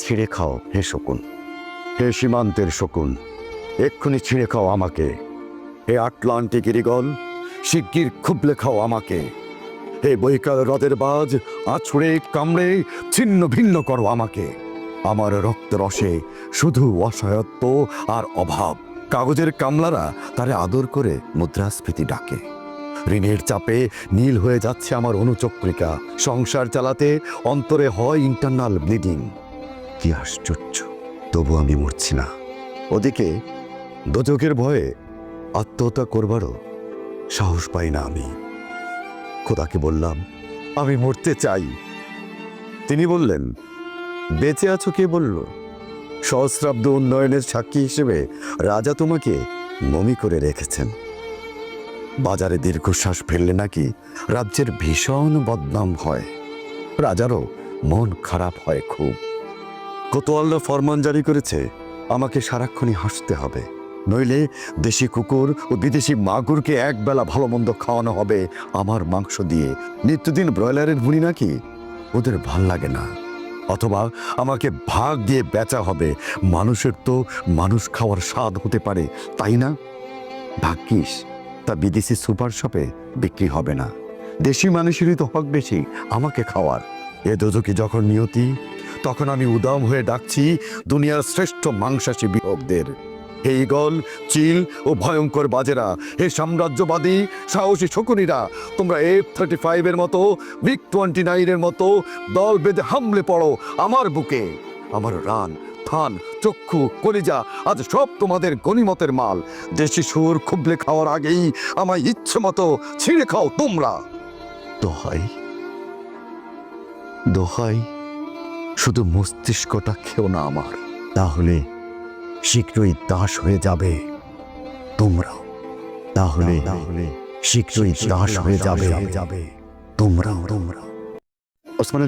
ছিঁড়ে খাও হে শকুন, হে সীমান্তের শকুন, এক্ষুনি ছিঁড়ে খাও আমাকে। হে আটলান্টিক ইরিগল, শিগগির খুবলে খাও আমাকে। হে বৈকাল হ্রদের বাজ, আছড়ে কামড়ে ছিন্ন ভিন্ন করো আমাকে। আমার রক্ত রসে শুধু অসহায়ত্ব আর অভাব। কাগজের কামলারা তারে আদর করে মুদ্রাস্ফীতি ডাকে। ঋণের চাপে নীল হয়ে যাচ্ছে আমার অনুচক্রিকা। সংসার চালাতে অন্তরে হয় ইন্টারনাল ব্লিডিং। কি আশ্চর্য, তবু আমি মরছি না। ওদিকে দোজখের ভয়ে আত্মহত্যা করবারও সাহস পাই না আমি। খোদাকে বললাম, আমি মরতে চাই। তিনি বললেন, বেঁচে আছো কে বলল? সহস্রাব্দ উন্নয়নের সাক্ষী হিসেবে রাজা তোমাকে মমি করে রেখেছেন। বাজারে দীর্ঘশ্বাস ফেললে নাকি রাজ্যের ভীষণ বদনাম হয়। রাজারও মন খারাপ হয় খুব। কোতোয়াল্লা ফরমান জারি করেছে, আমাকে সারাক্ষণই হাসতে হবে, নইলে দেশি কুকুর ও বিদেশি মাগুরকে একবেলা ভালো মন্দ খাওয়ানো হবে আমার মাংস দিয়ে। নিত্যদিন ব্রয়লারের ভুঁড়ি নাকি ওদের ভাল লাগে না। অথবা আমাকে ভাগ দিয়ে বেচা হবে। মানুষের তো মানুষ খাওয়ার স্বাদ হতে পারে, তাই না? ভাগ্যিস তা বিদেশি সুপার শপে বিক্রি হবে না। দেশি মানুষেরই তো হক বেশি আমাকে খাওয়ার। এ দোজকি যখন নিয়তি, তখন আমি উদাম হয়ে ডাকছি দুনিয়ার শ্রেষ্ঠ মাংসাশী বিভবদের। হে ঈগল, চিল ও ভয়ঙ্কর বাজেরা, হে সাম্রাজ্যবাদী সাহসী শকুনিরা, তোমরা F-35 এর মতো, MiG-29 এর মতো দল বেঁধে হামলে পড়ো আমার বুকে। আমার রান, থান, চক্ষু, কলিজা আজ সব তোমাদের গনিমতের মাল। দেশি সুর খুবলে খাওয়ার আগেই আমায় ইচ্ছে মতো ছিঁড়ে খাও তোমরা। দোহাই দোহাই, শুধু মস্তিষ্কটা খেও না আমার, তাহলে শীঘ্রই দাস হয়ে যাবে তোমরাও। তাহলে শীঘ্রই দাস হয়ে যাবে তোমরাও। ওসমান